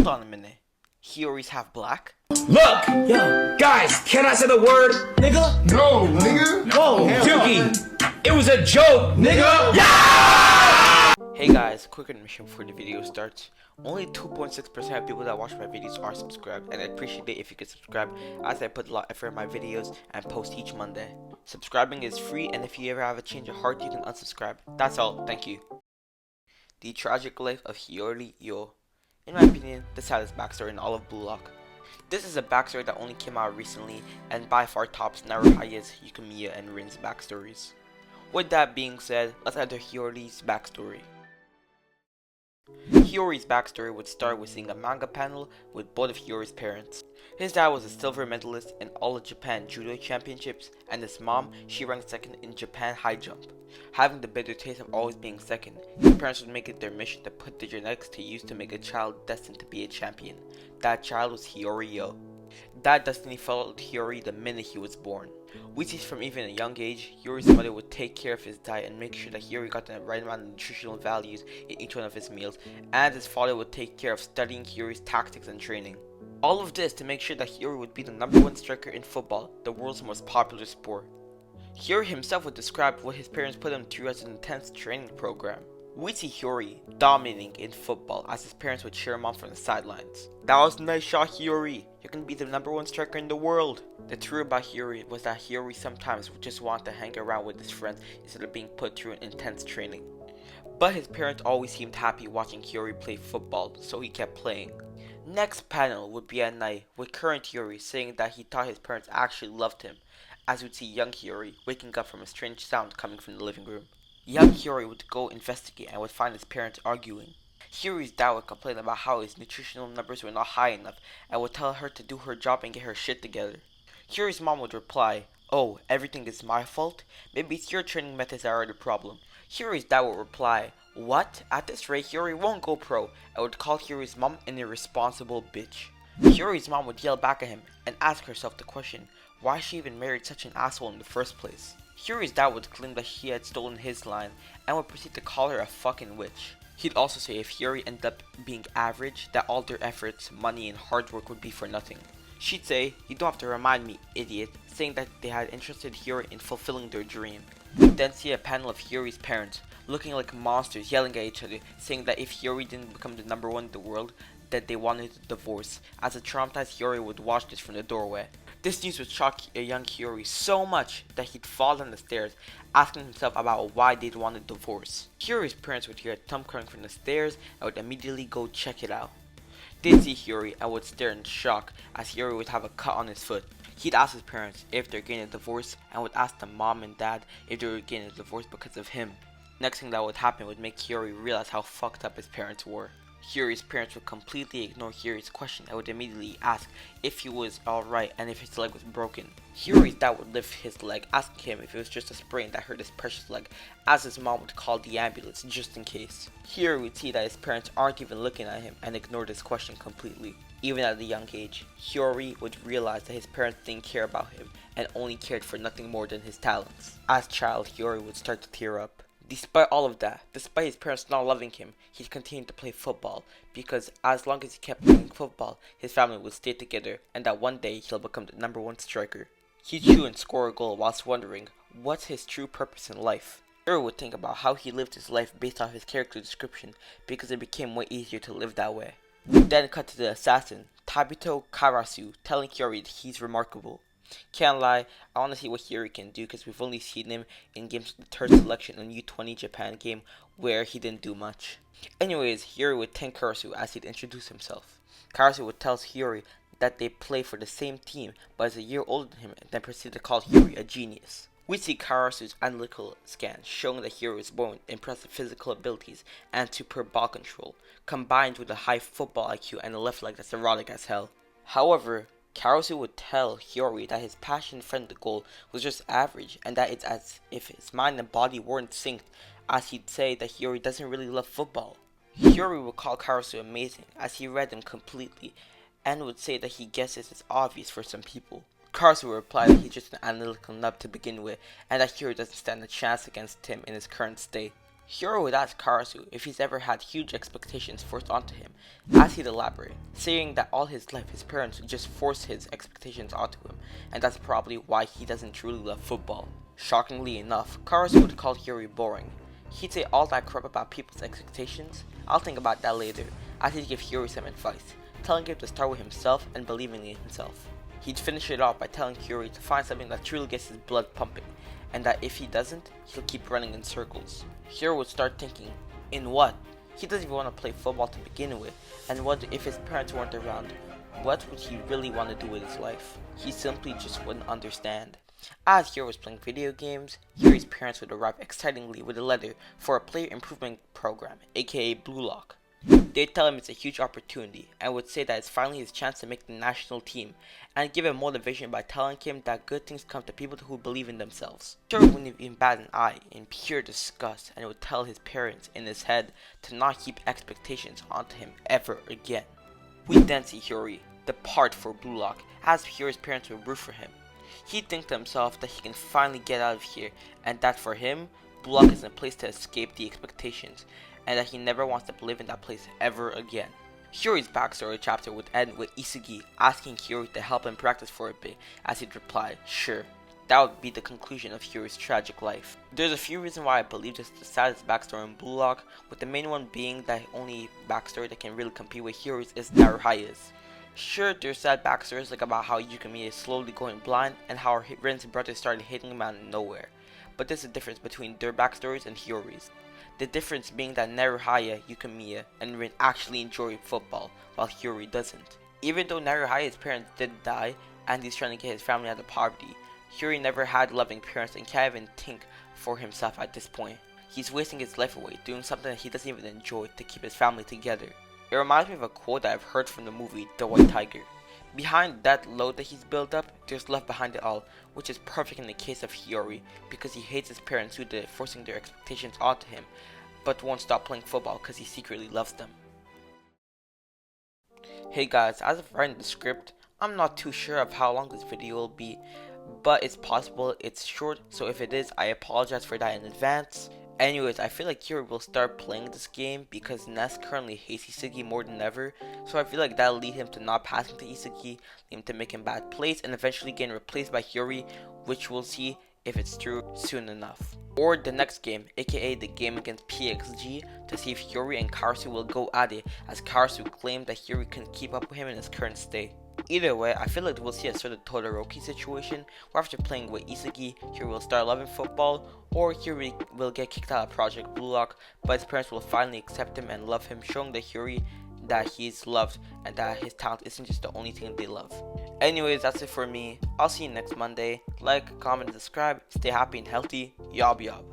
Hold on a minute. Hyori's half black? Look! Yo, guys, can I say the word, nigga? No, nigga. No, Yuki! It was a joke, nigga! Yeah! Hey guys, quick intermission before the video starts. Only 2.6% of people that watch my videos are subscribed, and I appreciate it if you could subscribe, as I put a lot of effort in my videos and post each Monday. Subscribing is free, and if you ever have a change of heart, you can unsubscribe. That's all, thank you. The tragic life of Hyori Yo. In my opinion, the saddest backstory in all of Blue Lock. This is a backstory that only came out recently, and by far tops Naruhaya's, Yukiya, and Rin's backstories. With that being said, let's enter Hyori's backstory. Hyori's backstory would start with seeing a manga panel with both of Hyori's parents. His dad was a silver medalist in all of Japan judo championships, and his mom, she ranked second in Japan high jump. Having the bitter taste of always being second, his parents would make it their mission to put the genetics to use to make a child destined to be a champion. That child was Hyori Yo. That destiny followed Hyori the minute he was born. We see from even a young age, Hyori's mother would take care of his diet and make sure that Hyori got the right amount of nutritional values in each one of his meals, and his father would take care of studying Hyori's tactics and training. All of this to make sure that Hyori would be the #1 striker in football, the world's most popular sport. Hyori himself would describe what his parents put him through as an intense training program. We see Hyori dominating in football as his parents would cheer him on from the sidelines. "That was a nice shot, Hyori. You're gonna be the #1 striker in the world." The truth about Hyori was that Hyori sometimes would just want to hang around with his friends instead of being put through an intense training. But his parents always seemed happy watching Hyori play football, so he kept playing. Next panel would be at night, with current Hyori saying that he thought his parents actually loved him, as we'd see young Hyori waking up from a strange sound coming from the living room. Young Hyori would go investigate and would find his parents arguing. Hyori's dad would complain about how his nutritional numbers were not high enough and would tell her to do her job and get her shit together. Hyori's mom would reply, "Oh, everything is my fault? Maybe it's your training methods that are the problem." Hyori's dad would reply, "What? At this rate, Hyori won't go pro," and would call Hyori's mom an irresponsible bitch. Hyori's mom would yell back at him and ask herself the question, why she even married such an asshole in the first place. Hyori's dad would claim that he had stolen his line and would proceed to call her a fucking witch. He'd also say if Hyori ended up being average, that all their efforts, money, and hard work would be for nothing. She'd say, "You don't have to remind me, idiot," saying that they had interested Hyori in fulfilling their dream. We'd then see a panel of Hyori's parents, looking like monsters, yelling at each other, saying that if Hyori didn't become the #1 in the world, that they wanted a divorce, as a traumatized Hyori would watch this from the doorway. This news would shock a young Hyori so much that he'd fall down the stairs, asking himself about why they'd want a divorce. Hyori's parents would hear a thump coming from the stairs and would immediately go check it out. They'd see Hyori and would stare in shock as Hyori would have a cut on his foot. He'd ask his parents if they're getting a divorce and would ask the mom and dad if they were getting a divorce because of him. Next thing that would happen would make Hyori realize how fucked up his parents were. Hyori's parents would completely ignore Hyori's question and would immediately ask if he was alright and if his leg was broken. Hyori's dad would lift his leg, asking him if it was just a sprain that hurt his precious leg, as his mom would call the ambulance just in case. Hyori would see that his parents aren't even looking at him and ignored his question completely. Even at a young age, Hyori would realize that his parents didn't care about him and only cared for nothing more than his talents. As a child, Hyori would start to tear up. Despite all of that, despite his parents not loving him, he'd continue to play football, because as long as he kept playing football, his family would stay together and that one day he'll become the #1 striker. He'd shoot and score a goal whilst wondering, what's his true purpose in life? Hyori would think about how he lived his life based off his character description, because it became way easier to live that way. We'd then cut to the assassin, Tabito Karasu, telling Hyori that he's remarkable. Can't lie, I want to see what Hyori can do because we've only seen him in games with the third selection in U20 Japan game where he didn't do much. Anyways, Hyori would thank Karasu as he'd introduce himself. Karasu would tell Hyori that they play for the same team but is a year older than him and then proceed to call Hyori a genius. We see Karasu's analytical scan showing that Hyori was born with impressive physical abilities and superb ball control, combined with a high football IQ and a left leg that's erotic as hell. However, Karasu would tell Hyori that his passion in front of the goal was just average and that it's as if his mind and body weren't synced, as he'd say that Hyori doesn't really love football. Hyori would call Karasu amazing as he read him completely and would say that he guesses it's obvious for some people. Karasu would reply that he's just an analytical nub to begin with and that Hyori doesn't stand a chance against him in his current state. Hyori would ask Karasu if he's ever had huge expectations forced onto him, as he'd elaborate, saying that all his life his parents would just force his expectations onto him, and that's probably why he doesn't truly love football. Shockingly enough, Karasu would call Hyori boring. He'd say all that crap about people's expectations. I'll think about that later, as he'd give Hyori some advice, telling him to start with himself and believing in himself. He'd finish it off by telling Hyori to find something that truly gets his blood pumping, and that if he doesn't, he'll keep running in circles. Hyori would start thinking, in what? He doesn't even want to play football to begin with, and what if his parents weren't around? What would he really want to do with his life? He simply just wouldn't understand. As Hyori was playing video games, Hyori's parents would arrive excitingly with a letter for a player improvement program, aka Blue Lock. They'd tell him it's a huge opportunity, and would say that it's finally his chance to make the national team, and give him motivation by telling him that good things come to people who believe in themselves. Hyori wouldn't even bat an eye in pure disgust, and would tell his parents in his head to not keep expectations onto him ever again. We then see Hyori depart for Blue Lock, as Hyori's parents would root for him. He'd think to himself that he can finally get out of here, and that for him, Blue Lock is a place to escape the expectations, and that he never wants to live in that place ever again. Hyori's backstory chapter would end with Isagi asking Hyori to help him practice for a bit, as he'd reply, sure. That would be the conclusion of Hyori's tragic life. There's a few reasons why I believe this is the saddest backstory in Blue Lock, with the main one being that the only backstory that can really compete with Hyori's is Naruhaya's. Sure, there's sad backstories like about how Yukimi is slowly going blind and how Rin's brother started hating him out of nowhere, but there's a difference between their backstories and Hyori's. The difference being that Naruhaya, Yukimiya, and Rin actually enjoy football, while Hyori doesn't. Even though Naruhaya's parents did die, and he's trying to get his family out of poverty, Hyori never had loving parents and can't even think for himself at this point. He's wasting his life away doing something that he doesn't even enjoy to keep his family together. It reminds me of a quote that I've heard from the movie The White Tiger. Behind that load that he's built up, there's love behind it all, which is perfect in the case of Hyori, because he hates his parents who did forcing their expectations onto him, but won't stop playing football because he secretly loves them. Hey guys, as of writing the script, I'm not too sure of how long this video will be, but it's possible it's short, so if it is, I apologize for that in advance. Anyways, I feel like Hyori will start playing this game because Ness currently hates Isagi more than ever, so I feel like that'll lead him to not passing to Isagi, lead him to making bad plays, and eventually getting replaced by Hyori, which we'll see if it's true soon enough. Or the next game, aka the game against PXG, to see if Hyori and Karasu will go at it, as Karasu claimed that Hyori can keep up with him in his current state. Either way, I feel like we'll see a sort of Todoroki situation, where after playing with Isagi, Hyori will start loving football, or Hyori will get kicked out of Project Blue Lock, but his parents will finally accept him and love him, showing the Hyori that he's loved and that his talent isn't just the only thing they love. Anyways, that's it for me. I'll see you next Monday. Like, comment, and subscribe. Stay happy and healthy. Yob yob.